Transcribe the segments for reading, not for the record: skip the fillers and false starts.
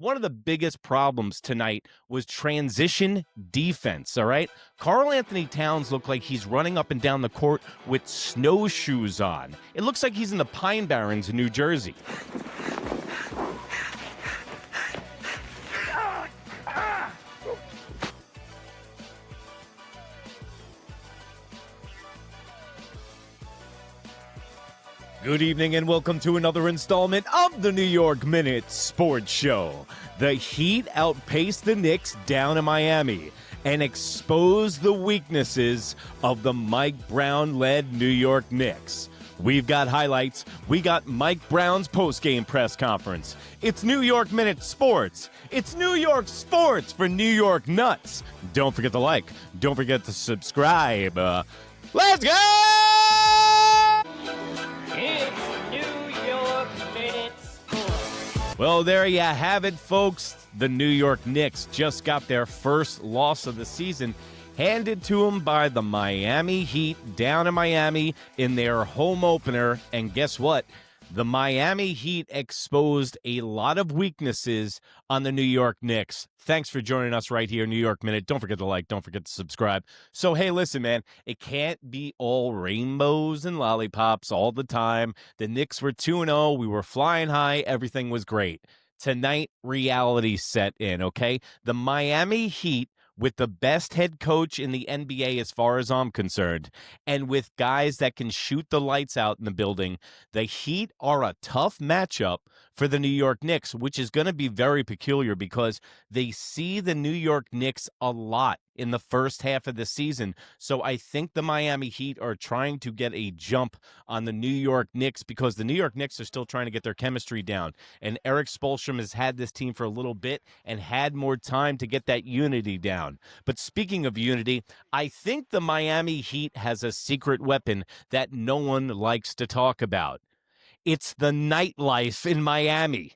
one of the biggest problems tonight was transition defense, all right? Karl-Anthony Towns looked like he's running up and down the court with snowshoes on. It looks like he's in the Pine Barrens in New Jersey. Good evening and welcome to another installment of the New York Minute Sports Show. The Heat outpaced the Knicks down in Miami and exposed the weaknesses of the Mike Brown-led New York Knicks. We've got highlights. We got Mike Brown's post-game press conference. It's New York Minute Sports. It's New York Sports for New York Nuts. Don't forget to like. Don't forget to subscribe. Let's go! Well, there you have it, folks. The New York Knicks just got their first loss of the season handed to them by the Miami Heat down in Miami in their home opener. And guess what? The Miami Heat exposed a lot of weaknesses on the New York Knicks. Thanks for joining us right here, New York Minute. Don't forget to like, don't forget to subscribe. So, hey, listen, man, it can't be all rainbows and lollipops all the time. The Knicks were 2-0. We were flying high. Everything was great. Tonight, reality set in, okay? The Miami Heat, with the best head coach in the NBA as far as I'm concerned, and with guys that can shoot the lights out in the building, the Heat are a tough matchup for the New York Knicks, which is going to be very peculiar because they see the New York Knicks a lot in the first half of the season. So I think the Miami Heat are trying to get a jump on the New York Knicks because the New York Knicks are still trying to get their chemistry down. And Erik Spoelstra has had this team for a little bit and had more time to get that unity down. But speaking of unity, I think the Miami Heat has a secret weapon that no one likes to talk about. It's the nightlife in Miami.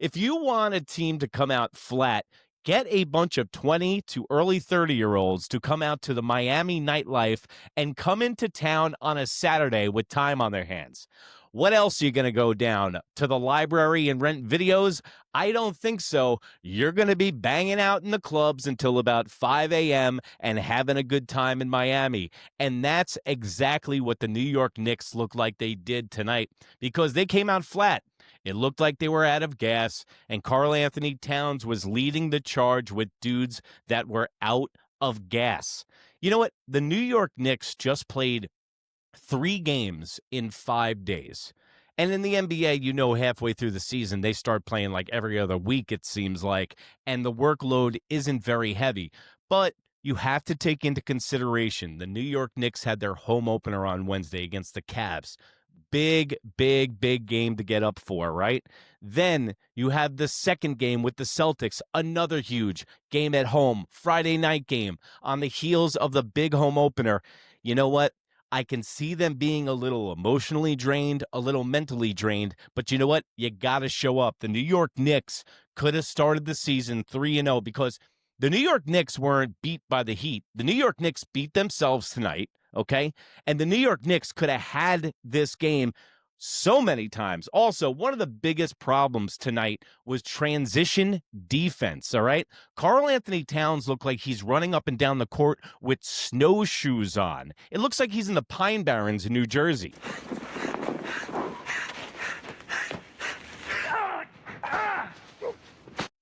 If you want a team to come out flat, get a bunch of 20 to early 30-year-olds to come out to the Miami nightlife and come into town on a Saturday with time on their hands. What else are you going to go down? To the library and rent videos? I don't think so. You're going to be banging out in the clubs until about 5 a.m. and having a good time in Miami. And that's exactly what the New York Knicks look like they did tonight because they came out flat. It looked like they were out of gas, and Karl-Anthony Towns was leading the charge with dudes that were out of gas. You know what? The New York Knicks just played 3 games in 5 days. And in the NBA, you know, halfway through the season, they start playing like every other week, it seems like, and the workload isn't very heavy. But you have to take into consideration the New York Knicks had their home opener on Wednesday against the Cavs. Big game to get up for, right? Then you have the second game with the Celtics, another huge game at home, Friday night game on the heels of the big home opener. You know what? I can see them being a little emotionally drained, a little mentally drained, but you know what? You got to show up. The New York Knicks could have started the season 3-0 because the New York Knicks weren't beat by the Heat. The New York Knicks beat themselves tonight, okay? And the New York Knicks could have had this game so many times. Also, one of the biggest problems tonight was transition defense, all right? Karl-Anthony Towns looked like he's running up and down the court with snowshoes on. It looks like he's in the Pine Barrens in New Jersey.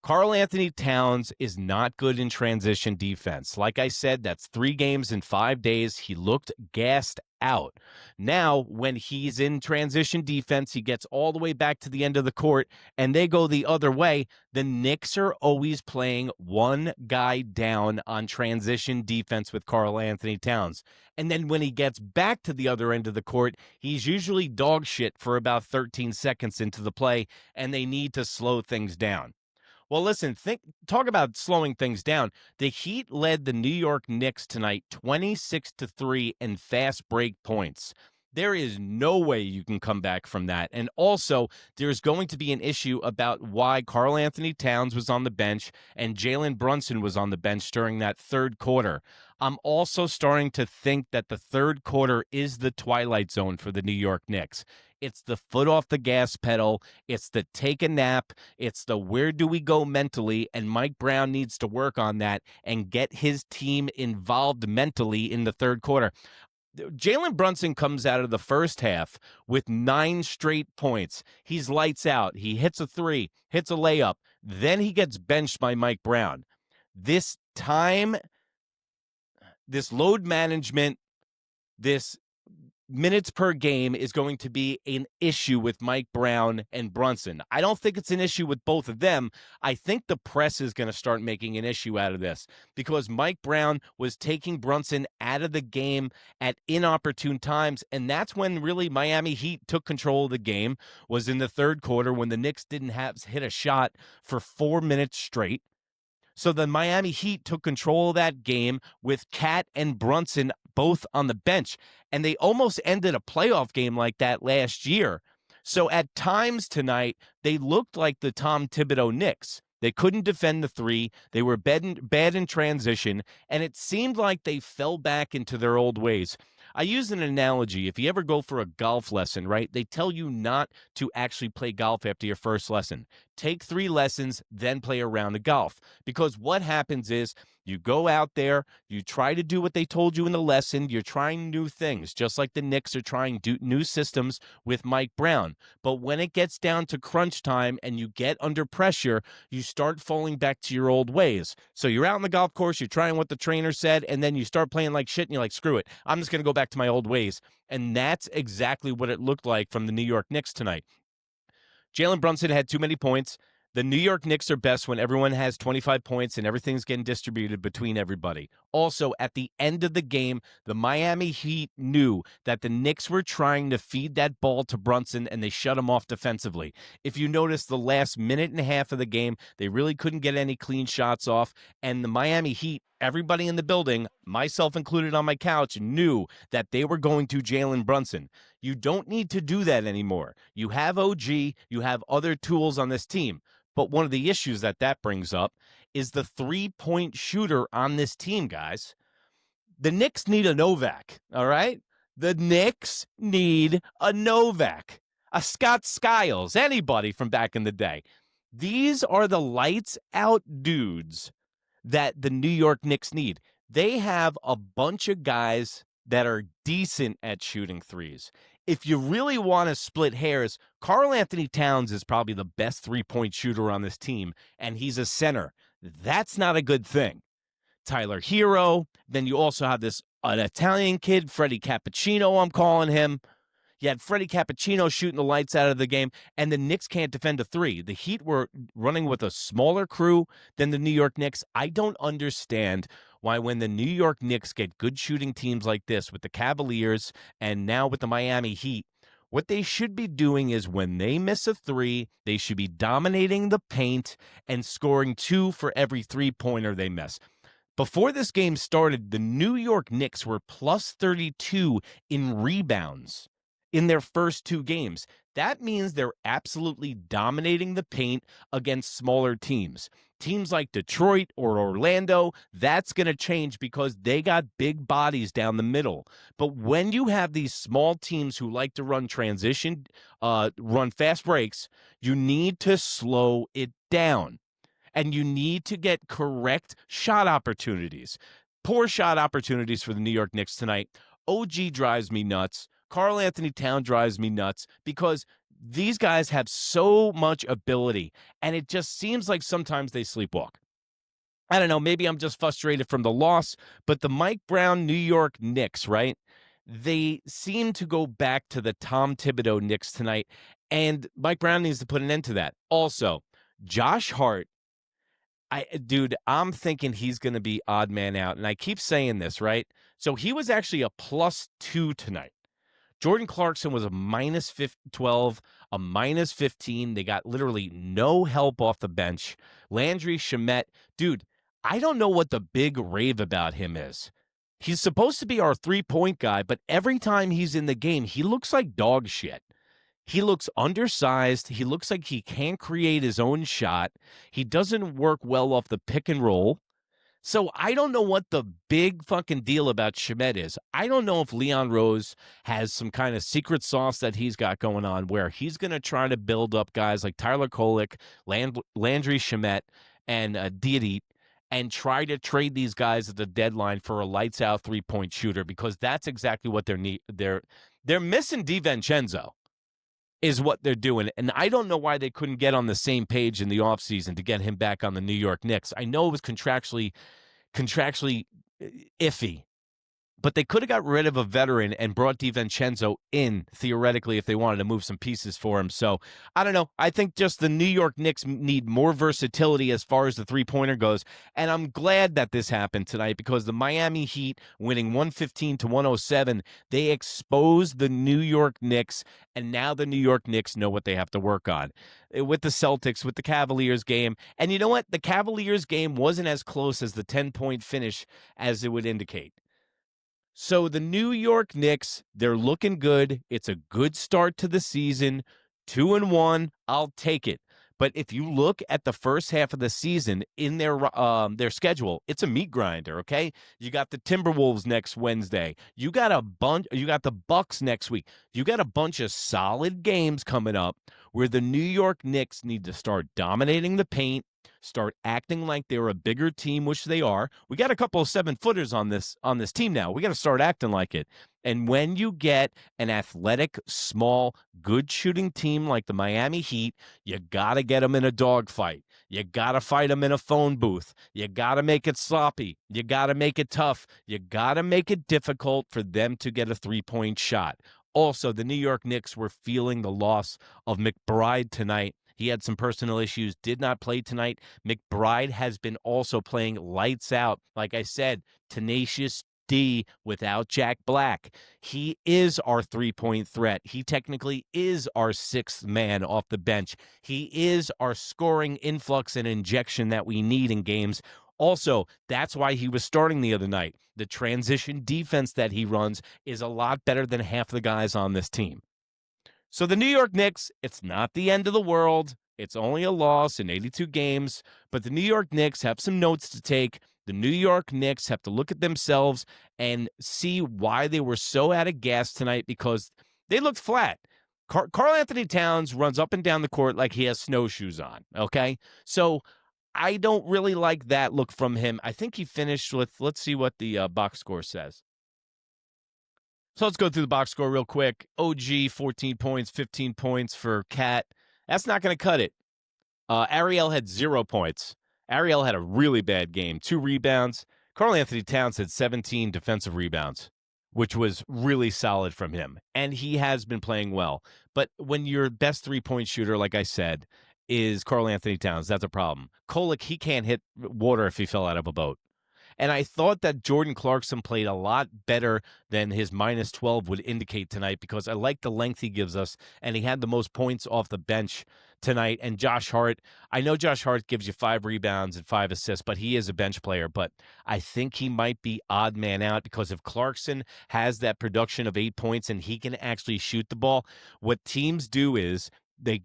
Karl-Anthony Towns is not good in transition defense. Like I said, that's 3 games in 5 days. He looked gassed out. Now, when he's in transition defense, he gets all the way back to the end of the court, and they go the other way. The Knicks are always playing one guy down on transition defense with Karl-Anthony Towns. And then when he gets back to the other end of the court, he's usually dog shit for about 13 seconds into the play, and they need to slow things down. Well, listen, talk about slowing things down. The Heat led the New York Knicks tonight 26-3 in fast break points. There is no way you can come back from that. And also, there's going to be an issue about why Karl-Anthony Towns was on the bench and Jalen Brunson was on the bench during that third quarter. I'm also starting to think that the third quarter is the twilight zone for the New York Knicks. It's the foot off the gas pedal. It's the take a nap. It's the where do we go mentally? And Mike Brown needs to work on that and get his team involved mentally in the third quarter. Jalen Brunson comes out of the first half with 9 straight points. He's lights out. He hits a three, hits a layup. Then he gets benched by Mike Brown. This time, this load management, this minutes per game is going to be an issue with Mike Brown and Brunson. I don't think it's an issue with both of them. I think the press is going to start making an issue out of this because Mike Brown was taking Brunson out of the game at inopportune times, and that's when really Miami Heat took control of the game, was in the third quarter when the Knicks didn't hit a shot for 4 minutes straight. So the Miami Heat took control of that game with Cat and Brunson both on the bench, and they almost ended a playoff game like that last year. So at times tonight, they looked like the Tom Thibodeau Knicks. They couldn't defend the three. They were bad in transition, and it seemed like they fell back into their old ways. I use an analogy. If you ever go for a golf lesson, right, they tell you not to actually play golf after your first lesson. Take 3 lessons, then play a round of golf. Because what happens is you go out there, you try to do what they told you in the lesson, you're trying new things, just like the Knicks are trying new systems with Mike Brown. But when it gets down to crunch time and you get under pressure, you start falling back to your old ways. So you're out on the golf course, you're trying what the trainer said, and then you start playing like shit and you're like, screw it, I'm just going to go back to my old ways. And that's exactly what it looked like from the New York Knicks tonight. Jalen Brunson had too many points. The New York Knicks are best when everyone has 25 points and everything's getting distributed between everybody. Also, at the end of the game, the Miami Heat knew that the Knicks were trying to feed that ball to Brunson, and they shut him off defensively. If you notice the last minute and a half of the game, they really couldn't get any clean shots off, and the Miami Heat, everybody in the building, myself included on my couch, knew that they were going to Jalen Brunson. You don't need to do that anymore. You have OG, you have other tools on this team. But one of the issues that brings up is the three-point shooter on this team, guys. The Knicks need a Novak, all right? The Knicks need a Novak, a Scott Skiles, anybody from back in the day. These are the lights-out dudes that the New York Knicks need. They have a bunch of guys that are decent at shooting threes. If you really want to split hairs, Karl-Anthony Towns is probably the best three-point shooter on this team, and he's a center. That's not a good thing. Tyler Hero, then you also have an Italian kid, Freddie Cappuccino, I'm calling him. You had Freddie Cappuccino shooting the lights out of the game, and the Knicks can't defend a three. The Heat were running with a smaller crew than the New York Knicks. I don't understand why when the New York Knicks get good shooting teams like this with the Cavaliers and now with the Miami Heat, what they should be doing is when they miss a three, they should be dominating the paint and scoring 2 for every three-pointer they miss. Before this game started, the New York Knicks were plus 32 in rebounds in their first 2 games. That means they're absolutely dominating the paint against smaller teams. Teams like Detroit or Orlando, that's going to change because they got big bodies down the middle. But when you have these small teams who like to run transition, run fast breaks, you need to slow it down. And you need to get correct shot opportunities. Poor shot opportunities for the New York Knicks tonight. OG drives me nuts. Karl-Anthony Towns drives me nuts because these guys have so much ability, and it just seems like sometimes they sleepwalk. I don't know, maybe I'm just frustrated from the loss, but the Mike Brown New York Knicks, right? They seem to go back to the Tom Thibodeau Knicks tonight, and Mike Brown needs to put an end to that. Also, Josh Hart, I'm thinking he's going to be odd man out, and I keep saying this, right? So he was actually a +2 tonight. Jordan Clarkson was a minus 12, a minus 15. They got literally no help off the bench. Landry Shamet, dude, I don't know what the big rave about him is. He's supposed to be our three-point guy, but every time he's in the game, he looks like dog shit. He looks undersized. He looks like he can't create his own shot. He doesn't work well off the pick and roll. So I don't know what the big fucking deal about Shamet is. I don't know if Leon Rose has some kind of secret sauce that he's got going on where he's going to try to build up guys like Tyler Kolek, Landry Shamet, and Dietrich, and try to trade these guys at the deadline for a lights out 3-point shooter, because that's exactly what they're missing. DiVincenzo is what they're doing. And I don't know why they couldn't get on the same page in the offseason to get him back on the New York Knicks. I know it was contractually iffy, but they could have got rid of a veteran and brought DiVincenzo in, theoretically, if they wanted to move some pieces for him. So, I don't know. I think just the New York Knicks need more versatility as far as the three-pointer goes. And I'm glad that this happened tonight, because the Miami Heat, winning 115-107, they exposed the New York Knicks, and now the New York Knicks know what they have to work on. With the Celtics, with the Cavaliers game. And you know what? The Cavaliers game wasn't as close as the 10-point finish as it would indicate. So the New York Knicks, they're looking good. It's a good start to the season. 2-1, I'll take it. But if you look at the first half of the season in their schedule, it's a meat grinder, okay? You got the Timberwolves next Wednesday. You got the Bucks next week. You got a bunch of solid games coming up where the New York Knicks need to start dominating the paint, start acting like they're a bigger team, which they are. We got a couple of 7-footers on this team now. We got to start acting like it. And when you get an athletic, small, good shooting team like the Miami Heat, you got to get them in a dogfight. You got to fight them in a phone booth. You got to make it sloppy. You got to make it tough. You got to make it difficult for them to get a 3-point shot. Also, the New York Knicks were feeling the loss of McBride tonight. He had some personal issues, did not play tonight. McBride has been also playing lights out. Like I said, tenacious D without Jack Black. He is our 3-point threat. He technically is our sixth man off the bench. He is our scoring influx and injection that we need in games. Also, that's why he was starting the other night. The transition defense that he runs is a lot better than half the guys on this team. So the New York Knicks, it's not the end of the world. It's only a loss in 82 games, but the New York Knicks have some notes to take. The New York Knicks have to look at themselves and see why they were so out of gas tonight, because they looked flat. Karl-Anthony Towns runs up and down the court like he has snowshoes on, okay? So I don't really like that look from him. I think he finished with, let's see what the box score says. So let's go through the box score real quick. OG, 14 points, 15 points for Cat. That's not going to cut it. Ariel had 0 points. Ariel had a really bad game. 2 rebounds. Karl-Anthony Towns had 17 defensive rebounds, which was really solid from him. And he has been playing well. But when your best 3-point shooter, like I said, is Karl-Anthony Towns, that's a problem. Kolek, he can't hit water if he fell out of a boat. And I thought that Jordan Clarkson played a lot better than his -12 would indicate tonight, because I like the length he gives us, and he had the most points off the bench tonight. And Josh Hart, I know Josh Hart gives you 5 rebounds and 5 assists, but he is a bench player. But I think he might be odd man out, because if Clarkson has that production of 8 points and he can actually shoot the ball, what teams do is they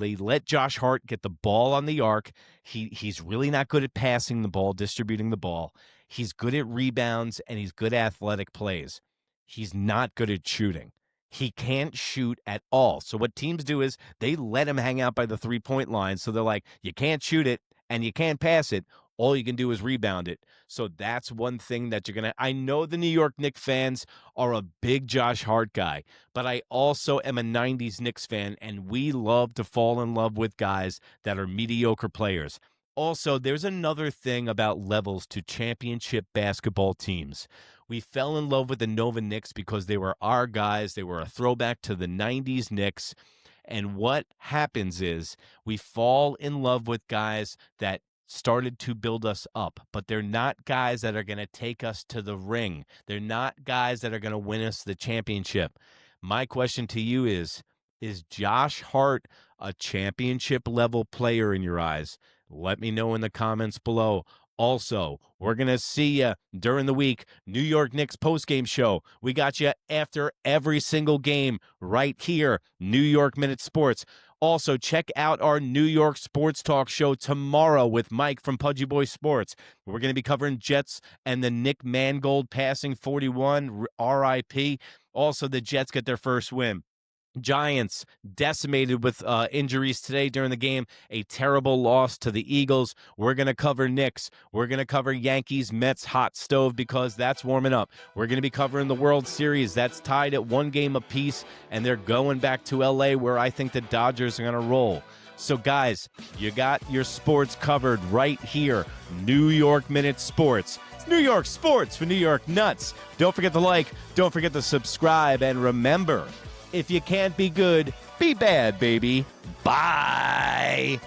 let Josh Hart get the ball on the arc. He's really not good at passing the ball, distributing the ball. He's good at rebounds, and he's good at athletic plays. He's not good at shooting. He can't shoot at all. So what teams do is they let him hang out by the 3-point line. So they're like, you can't shoot it and you can't pass it. All you can do is rebound it. So that's one thing that you're going to – I know the New York Knicks fans are a big Josh Hart guy, but I also am a 90s Knicks fan, and we love to fall in love with guys that are mediocre players. Also, there's another thing about levels to championship basketball teams. We fell in love with the Nova Knicks because they were our guys. They were a throwback to the 90s Knicks. And what happens is we fall in love with guys that started to build us up, but they're not guys that are going to take us to the ring. They're not guys that are going to win us the championship. My question to you is Josh Hart a championship level player in your eyes? Let me know in the comments below. Also, we're going to see you during the week, New York Knicks postgame show. We got you after every single game right here, New York Minute Sports. Also, check out our New York Sports Talk show tomorrow with Mike from Pudgy Boy Sports. We're going to be covering Jets and the Nick Mangold passing 41, RIP. Also, the Jets get their first win. Giants decimated with injuries today during the game. A terrible loss to the Eagles. We're going to cover Knicks. We're going to cover Yankees, Mets, hot stove because that's warming up. We're going to be covering the World Series. That's tied at 1 game apiece, and they're going back to L.A. where I think the Dodgers are going to roll. So, guys, you got your sports covered right here. New York Minute Sports. It's New York Sports for New York Nuts. Don't forget to like. Don't forget to subscribe. And remember, if you can't be good, be bad, baby. Bye.